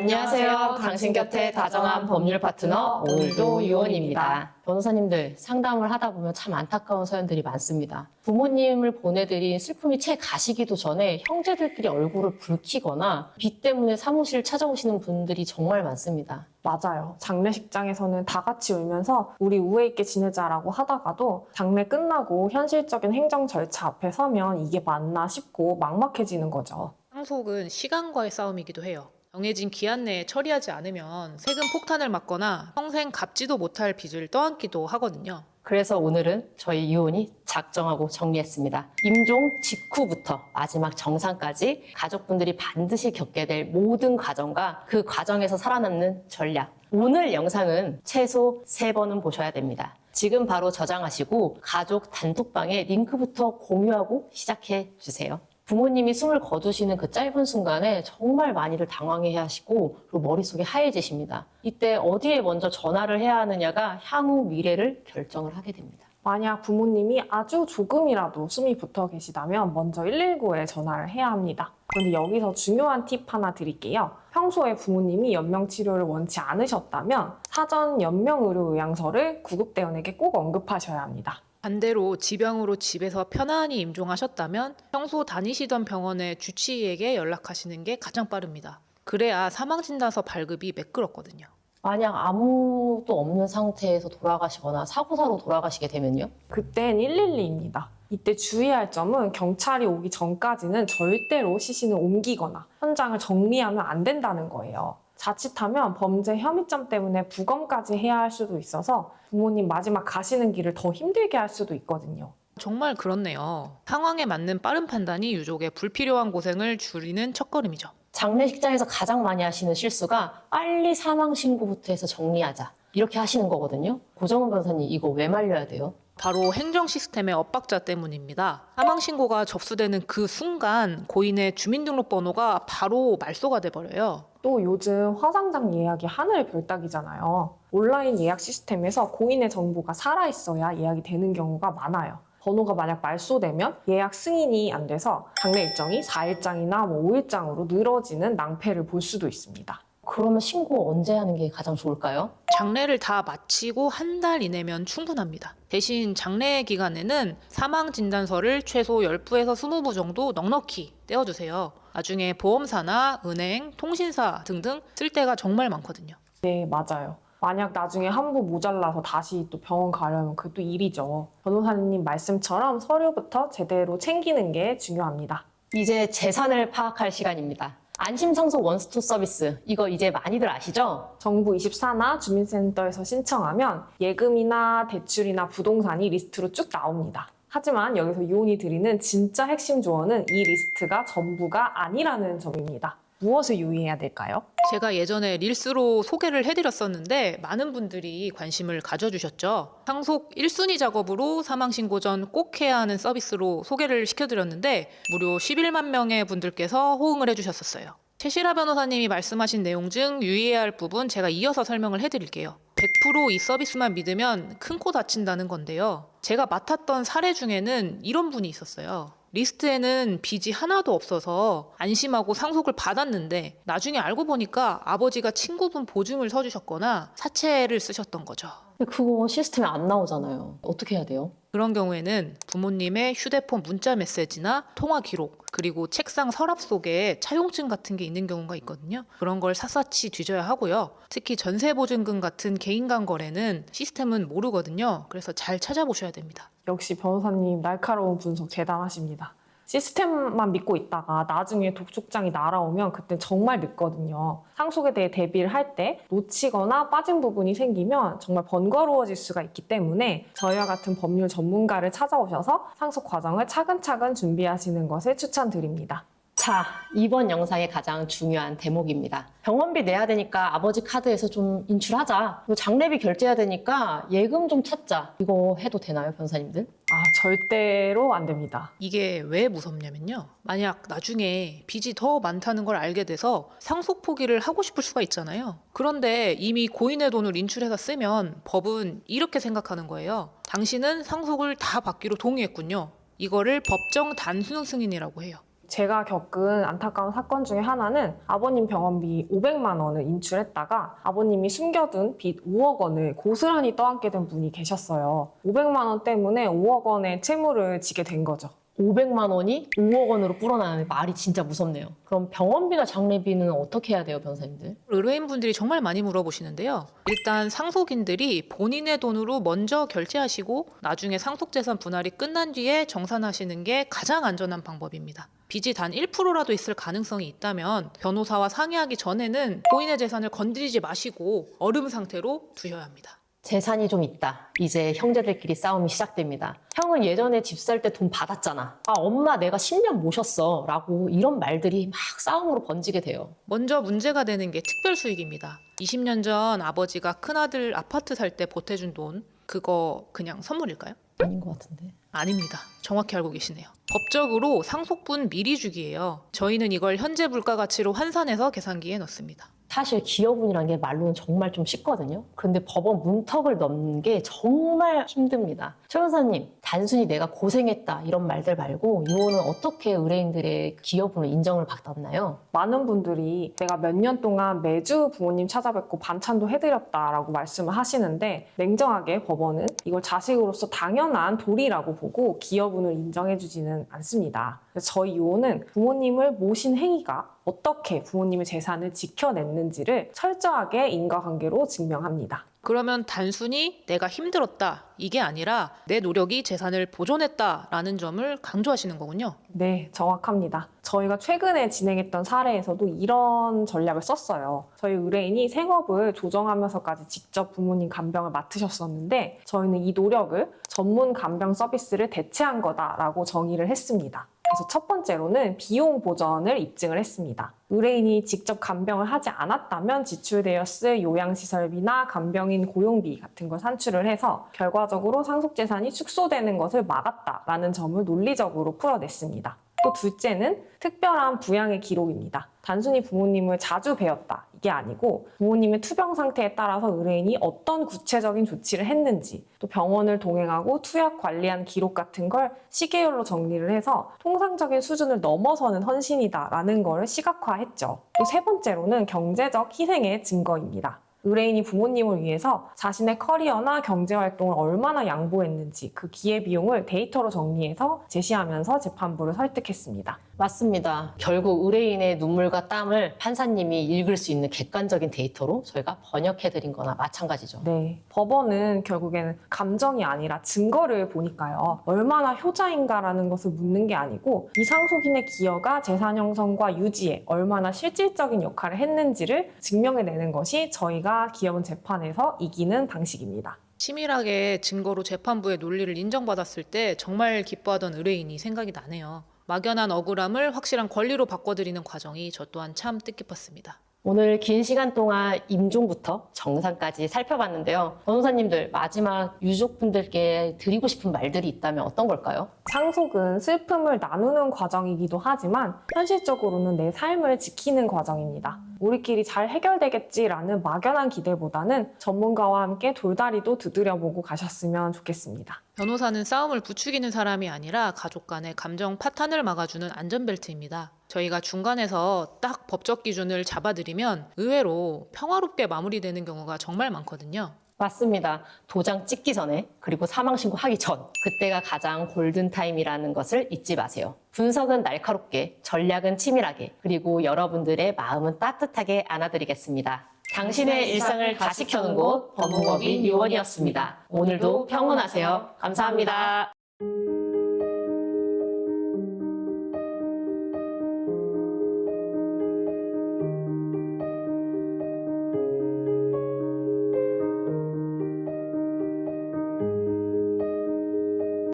안녕하세요. 당신 곁에 다정한 법률 파트너 오늘도 유원입니다. 변호사님들 상담을 하다 보면 참 안타까운 사연들이 많습니다. 부모님을 보내드린 슬픔이 채 가시기도 전에 형제들끼리 얼굴을 붉히거나 빚 때문에 사무실을 찾아오시는 분들이 정말 많습니다. 맞아요. 장례식장에서는 다 같이 울면서 우리 우애 있게 지내자라고 하다가도 장례 끝나고 현실적인 행정 절차 앞에 서면 이게 맞나 싶고 막막해지는 거죠. 상속은 시간과의 싸움이기도 해요. 정해진 기한 내에 처리하지 않으면 세금 폭탄을 맞거나 평생 갚지도 못할 빚을 떠안기도 하거든요. 그래서 오늘은 저희 유원이 작정하고 정리했습니다. 임종 직후부터 마지막 정상까지 가족분들이 반드시 겪게 될 모든 과정과 그 과정에서 살아남는 전략. 오늘 영상은 최소 3번은 보셔야 됩니다. 지금 바로 저장하시고 가족 단톡방에 링크부터 공유하고 시작해 주세요. 부모님이 숨을 거두시는 그 짧은 순간에 정말 많이들 당황해 하시고 그리고 머릿속이 하얘지십니다. 이때 어디에 먼저 전화를 해야 하느냐가 향후 미래를 결정을 하게 됩니다. 만약 부모님이 아주 조금이라도 숨이 붙어 계시다면 먼저 119에 전화를 해야 합니다. 그런데 여기서 중요한 팁 하나 드릴게요. 평소에 부모님이 연명치료를 원치 않으셨다면 사전 연명의료의향서를 구급대원에게 꼭 언급하셔야 합니다. 반대로 지병으로 집에서 편안히 임종하셨다면 평소 다니시던 병원의 주치의에게 연락하시는 게 가장 빠릅니다. 그래야 사망진단서 발급이 매끄럽거든요. 만약 아무도 없는 상태에서 돌아가시거나 사고사로 돌아가시게 되면요? 그땐 112입니다. 이때 주의할 점은 경찰이 오기 전까지는 절대로 시신을 옮기거나 현장을 정리하면 안 된다는 거예요. 자칫하면 범죄 혐의점 때문에 부검까지 해야 할 수도 있어서 부모님 마지막 가시는 길을 더 힘들게 할 수도 있거든요. 정말 그렇네요. 상황에 맞는 빠른 판단이 유족의 불필요한 고생을 줄이는 첫걸음이죠. 장례식장에서 가장 많이 하시는 실수가 빨리 사망신고부터 해서 정리하자 이렇게 하시는 거거든요. 고정은 변호사님 이거 왜 말려야 돼요? 바로 행정 시스템의 엇박자 때문입니다. 사망신고가 접수되는 그 순간 고인의 주민등록번호가 바로 말소가 돼버려요. 또 요즘 화상장 예약이 하늘의 별따기잖아요. 온라인 예약 시스템에서 고인의 정보가 살아있어야 예약이 되는 경우가 많아요. 번호가 만약 말소되면 예약 승인이 안 돼서 장례 일정이 4일장이나 5일장으로 늘어지는 낭패를 볼 수도 있습니다. 그러면 신고 언제 하는 게 가장 좋을까요? 장례를 다 마치고 한 달 이내면 충분합니다. 대신 장례 기간에는 사망진단서를 최소 10부에서 20부 정도 넉넉히 떼어주세요. 나중에 보험사나 은행, 통신사 등등 쓸 데가 정말 많거든요. 네, 맞아요. 만약 나중에 한 부 모자라서 다시 또 병원 가려면 그것도 일이죠. 변호사님 말씀처럼 서류부터 제대로 챙기는 게 중요합니다. 이제 재산을 파악할 시간입니다. 안심상속 원스톱 서비스 이거 이제 많이들 아시죠? 정부 24나 주민센터에서 신청하면 예금이나 대출이나 부동산이 리스트로 쭉 나옵니다. 하지만 여기서 유언이 드리는 진짜 핵심 조언은 이 리스트가 전부가 아니라는 점입니다. 무엇을 유의해야 될까요? 제가 예전에 릴스로 소개를 해드렸었는데 많은 분들이 관심을 가져주셨죠. 상속 1순위 작업으로 사망신고 전 꼭 해야 하는 서비스로 소개를 시켜드렸는데 무려 11만 명의 분들께서 호응을 해주셨었어요. 최시라 변호사님이 말씀하신 내용 중 유의해야 할 부분 제가 이어서 설명을 해드릴게요. 100% 이 서비스만 믿으면 큰 코 다친다는 건데요. 제가 맡았던 사례 중에는 이런 분이 있었어요. 리스트에는 빚이 하나도 없어서 안심하고 상속을 받았는데 나중에 알고 보니까 아버지가 친구분 보증을 서주셨거나 사채를 쓰셨던 거죠. 근데 그거 시스템에 안 나오잖아요. 어떻게 해야 돼요? 그런 경우에는 부모님의 휴대폰 문자 메시지나 통화 기록, 그리고 책상 서랍 속에 차용증 같은 게 있는 경우가 있거든요. 그런 걸 샅샅이 뒤져야 하고요. 특히 전세보증금 같은 개인간 거래는 시스템은 모르거든요. 그래서 잘 찾아보셔야 됩니다. 역시 변호사님 날카로운 분석 대단하십니다. 시스템만 믿고 있다가 나중에 독촉장이 날아오면 그때 정말 늦거든요. 상속에 대해 대비를 할 때 놓치거나 빠진 부분이 생기면 정말 번거로워질 수가 있기 때문에 저희와 같은 법률 전문가를 찾아오셔서 상속 과정을 차근차근 준비하시는 것을 추천드립니다. 자, 이번 영상의 가장 중요한 대목입니다. 병원비 내야 되니까 아버지 카드에서 좀 인출하자. 그리고 장례비 결제해야 되니까 예금 좀 찾자. 이거 해도 되나요, 변호사님들? 절대로 안 됩니다. 이게 왜 무섭냐면요. 만약 나중에 빚이 더 많다는 걸 알게 돼서 상속 포기를 하고 싶을 수가 있잖아요. 그런데 이미 고인의 돈을 인출해서 쓰면 법은 이렇게 생각하는 거예요. 당신은 상속을 다 받기로 동의했군요. 이거를 법정 단순 승인이라고 해요. 제가 겪은 안타까운 사건 중에 하나는 아버님 병원비 500만 원을 인출했다가 아버님이 숨겨둔 빚 5억 원을 고스란히 떠안게 된 분이 계셨어요. 500만 원 때문에 5억 원의 채무를 지게 된 거죠. 500만 원이 5억 원으로 불어나는 말이 진짜 무섭네요. 그럼 병원비나 장례비는 어떻게 해야 돼요, 변호사님들? 의뢰인분들이 정말 많이 물어보시는데요. 일단 상속인들이 본인의 돈으로 먼저 결제하시고 나중에 상속재산 분할이 끝난 뒤에 정산하시는 게 가장 안전한 방법입니다. 빚이 단 1%라도 있을 가능성이 있다면 변호사와 상의하기 전에는 본인의 재산을 건드리지 마시고 얼음 상태로 두셔야 합니다. 재산이 좀 있다. 이제 형제들끼리 싸움이 시작됩니다. 형은 예전에 집 살 때 돈 받았잖아. 아, 엄마 내가 10년 모셨어. 라고 이런 말들이 막 싸움으로 번지게 돼요. 먼저 문제가 되는 게 특별수익입니다. 20년 전 아버지가 큰아들 아파트 살 때 보태준 돈, 그거 그냥 선물일까요? 아닌 것 같은데. 아닙니다. 정확히 알고 계시네요. 법적으로 상속분 미리 주기예요. 저희는 이걸 현재 물가 가치로 환산해서 계산기에 넣습니다. 사실 기여분이라는 게 말로는 정말 좀 쉽거든요. 그런데 법원 문턱을 넘는 게 정말 힘듭니다. 최 변호사님, 단순히 내가 고생했다 이런 말들 말고 이혼은 어떻게 의뢰인들의 기여분을 인정을 받았나요? 많은 분들이 내가 몇 년 동안 매주 부모님 찾아뵙고 반찬도 해드렸다라고 말씀을 하시는데 냉정하게 법원은 이걸 자식으로서 당연한 도리라고 보고 기여분을 인정해주지는 않습니다. 그래서 저희 이혼은 부모님을 모신 행위가 어떻게 부모님의 재산을 지켜냈는지를 철저하게 인과관계로 증명합니다. 그러면 단순히 내가 힘들었다 이게 아니라 내 노력이 재산을 보존했다라는 점을 강조하시는 거군요. 네, 정확합니다. 저희가 최근에 진행했던 사례에서도 이런 전략을 썼어요. 저희 의뢰인이 생업을 조정하면서까지 직접 부모님 간병을 맡으셨었는데 저희는 이 노력을 전문 간병 서비스를 대체한 거다라고 정의를 했습니다. 그래서 첫 번째로는 비용 보전을 입증을 했습니다. 의뢰인이 직접 간병을 하지 않았다면 지출되었을 요양시설비나 간병인 고용비 같은 걸 산출을 해서 결과적으로 상속재산이 축소되는 것을 막았다라는 점을 논리적으로 풀어냈습니다. 또 둘째는 특별한 부양의 기록입니다. 단순히 부모님을 자주 뵈었다 이게 아니고 부모님의 투병 상태에 따라서 의뢰인이 어떤 구체적인 조치를 했는지 또 병원을 동행하고 투약 관리한 기록 같은 걸 시계열로 정리를 해서 통상적인 수준을 넘어서는 헌신이다라는 걸 시각화했죠. 또 세 번째로는 경제적 희생의 증거입니다. 의뢰인이 부모님을 위해서 자신의 커리어나 경제활동을 얼마나 양보했는지 그 기회비용을 데이터로 정리해서 제시하면서 재판부를 설득했습니다. 맞습니다. 결국 의뢰인의 눈물과 땀을 판사님이 읽을 수 있는 객관적인 데이터로 저희가 번역해드린 거나 마찬가지죠. 네, 법원은 결국에는 감정이 아니라 증거를 보니까요. 얼마나 효자인가라는 것을 묻는 게 아니고 이 상속인의 기여가 재산 형성과 유지에 얼마나 실질적인 역할을 했는지를 증명해내는 것이 저희가 기여분 재판에서 이기는 방식입니다. 치밀하게 증거로 재판부의 논리를 인정받았을 때 정말 기뻐하던 의뢰인이 생각이 나네요. 막연한 억울함을 확실한 권리로 바꿔드리는 과정이 저 또한 참 뜻깊었습니다. 오늘 긴 시간 동안 임종부터 정산까지 살펴봤는데요. 변호사님들 마지막 유족분들께 드리고 싶은 말들이 있다면 어떤 걸까요? 상속은 슬픔을 나누는 과정이기도 하지만 현실적으로는 내 삶을 지키는 과정입니다. 우리끼리 잘 해결되겠지라는 막연한 기대보다는 전문가와 함께 돌다리도 두드려보고 가셨으면 좋겠습니다. 변호사는 싸움을 부추기는 사람이 아니라 가족 간의 감정 파탄을 막아주는 안전벨트입니다. 저희가 중간에서 딱 법적 기준을 잡아드리면 의외로 평화롭게 마무리되는 경우가 정말 많거든요. 맞습니다. 도장 찍기 전에 그리고 사망신고하기 전 그때가 가장 골든타임이라는 것을 잊지 마세요. 분석은 날카롭게, 전략은 치밀하게, 그리고 여러분들의 마음은 따뜻하게 안아드리겠습니다. 당신의 일상을 다시 켜는 곳 법무법인 요원이었습니다. 오늘도 평온하세요. 감사합니다.